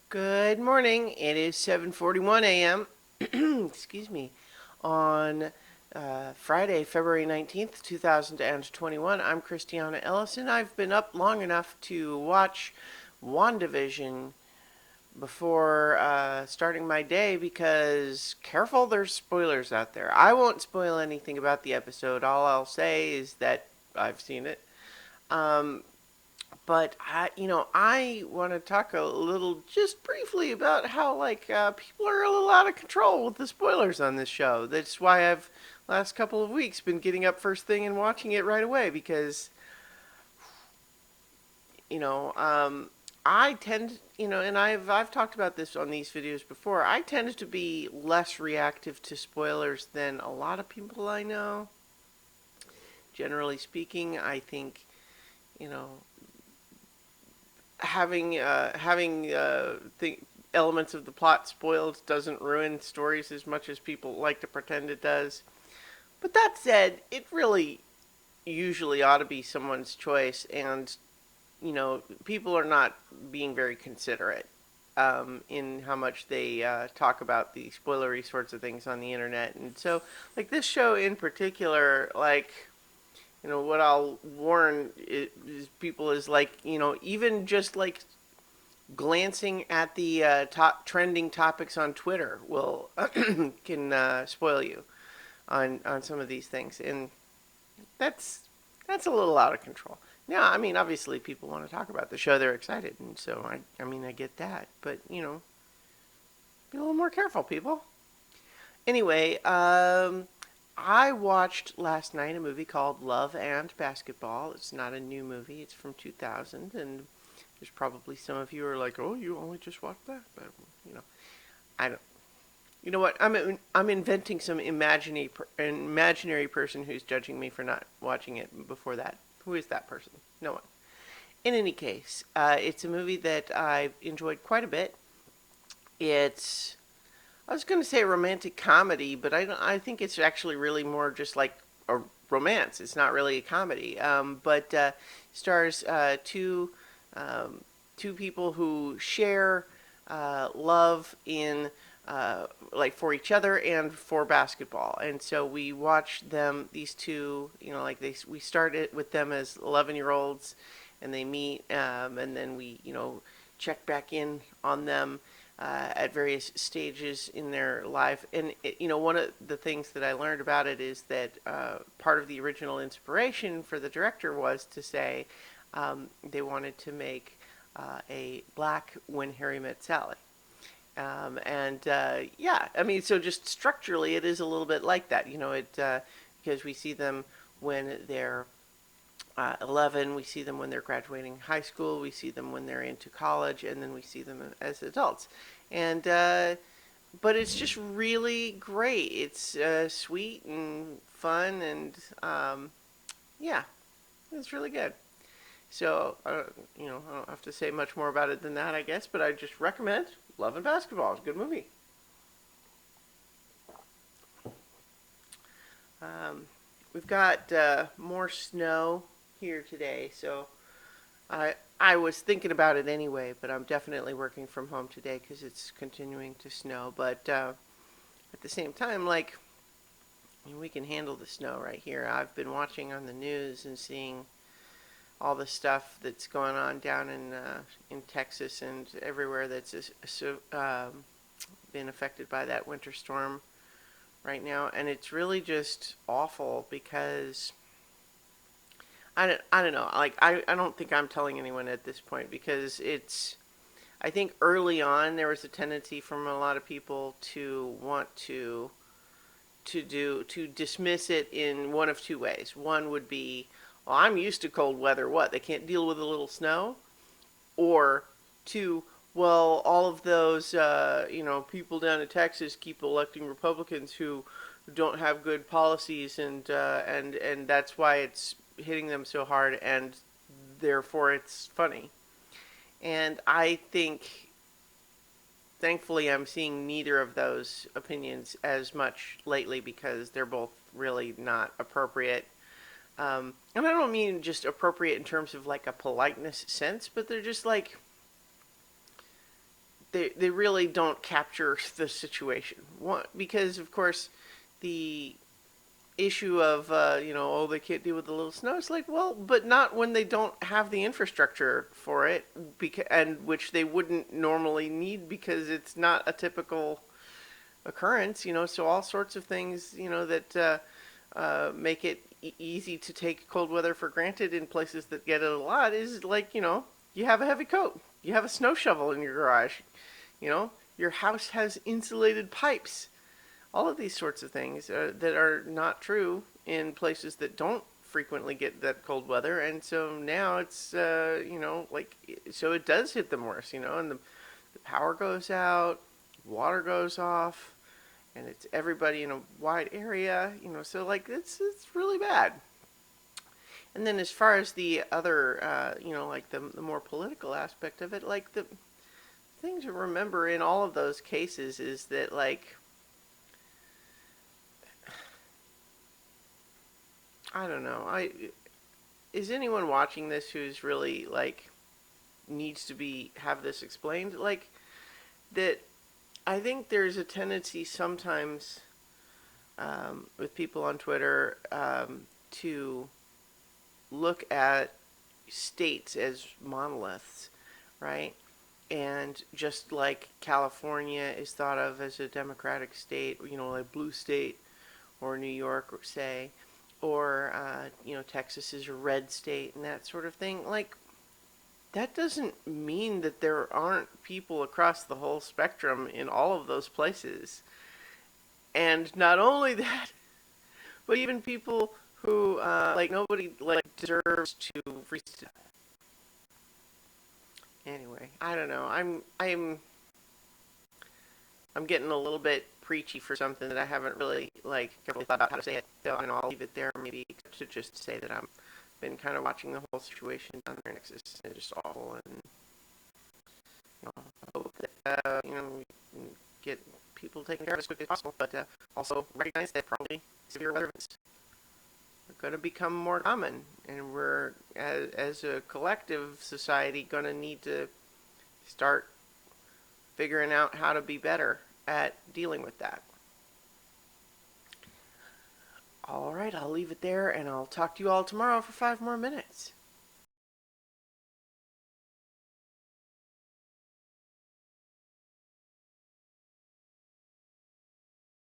Good morning. It is 7:41 a.m. Excuse me. On Friday, February 19th, 2021. I'm Christiana Ellison. I've been up long enough to watch WandaVision before starting my day because careful, there's spoilers out there. I won't spoil anything about the episode. All I'll say is that I've seen it. Um, but I want to talk a little, just briefly, about how people are a little out of control with the spoilers on this show. That's why I've last couple of weeks been getting up first thing and watching it right away because you know I tend, and I've talked about this on these videos before. I tend to be less reactive to spoilers than a lot of people I know. Generally speaking, I think you know having elements of the plot spoiled doesn't ruin stories as much as people like to pretend it does. But that said, it really usually ought to be someone's choice, and people are not being very considerate in how much they talk about the spoilery sorts of things on the internet. And so, like this show in particular, what I'll warn is people is even just glancing at the top trending topics on Twitter will can spoil you on some of these things, and that's that's a little out of control. Now, I mean, obviously, people want to talk about the show; they're excited, and so I mean, I get that, but be a little more careful, people. Anyway, I watched last night a movie called Love and Basketball. It's not a new movie; it's from 2000, and there's probably some of you who are like, "Oh, you only just watched that," but I don't. You know what? I'm inventing some imaginary person who's judging me for not watching it before that. Who is that person? No one. In any case, it's a movie that I've enjoyed quite a bit. It's I was going to say romantic comedy, but I think it's actually really more just like a romance. It's not really a comedy. But stars two people who share love in for each other and for basketball. And so we watch them, these two, we started with them as 11-year-olds, and they meet, and then we, check back in on them at various stages in their life. And one of the things that I learned about it is that part of the original inspiration for the director was to say they wanted to make a black When Harry Met Sally. Yeah, I mean, so just structurally, it is a little bit like that. Because we see them when they're 11, we see them when they're graduating high school, we see them when they're into college, and then we see them as adults. And but it's just really great. It's sweet and fun, and yeah, it's really good. So, I don't have to say much more about it than that, I guess, but I just recommend Love and Basketball. It's a good movie. Um, we've got more snow here today, so I was thinking about it anyway, but I'm definitely working from home today because it's continuing to snow. But at the same time, we can handle the snow right here. I've been watching on the news and seeing all the stuff that's going on down in Texas and everywhere that's been affected by that winter storm right now, and it's really just awful because I don't know. I don't think I'm telling anyone at this point because I think early on there was a tendency from a lot of people to want to dismiss it in one of two ways. One would be, well, I'm used to cold weather. What, they can't deal with a little snow? Or two, well, all of those people down in Texas keep electing Republicans who don't have good policies, and that's why it's hitting them so hard, and therefore it's funny. And I think, thankfully, I'm seeing neither of those opinions as much lately because they're both really not appropriate. And I don't mean just appropriate in terms of like a politeness sense, but they're just they really don't capture the situation. Because of course the issue of oh, they can't deal with the little snow. It's like, well, but not when they don't have the infrastructure for it, and which they wouldn't normally need because it's not a typical occurrence. So all sorts of things that make it easy to take cold weather for granted in places that get it a lot is like, you have a heavy coat, you have a snow shovel in your garage, your house has insulated pipes. All of these sorts of things that are not true in places that don't frequently get that cold weather. And so now it's, so it does hit them worse, and the power goes out, water goes off, and it's everybody in a wide area, so like it's really bad. And then as far as the other, like the more political aspect of it, like the thing to remember in all of those cases is that, like, I don't know. Is anyone watching this who's really like needs to have this explained? Like that, I think there's a tendency sometimes with people on Twitter to look at states as monoliths, right? And just like California is thought of as a democratic state, like blue state, or New York, say, or Texas is a red state and that sort of thing. Like, that doesn't mean that there aren't people across the whole spectrum in all of those places. And not only that, but even people who like nobody like deserves to freeze to death. Anyway, I don't know. I'm getting a little bit preachy for something that I haven't really like carefully thought about how to say it. So I'll leave it there, maybe to just say that I'm been kind of watching the whole situation down there in Texas, and it's just awful. And I hope that we can get people taken care of as quickly as possible, but also recognize that probably severe weather events are going to become more common, and we're as a collective society going to need to start figuring out how to be better at dealing with that. All right, I'll leave it there, and I'll talk to you all tomorrow for 5 more minutes.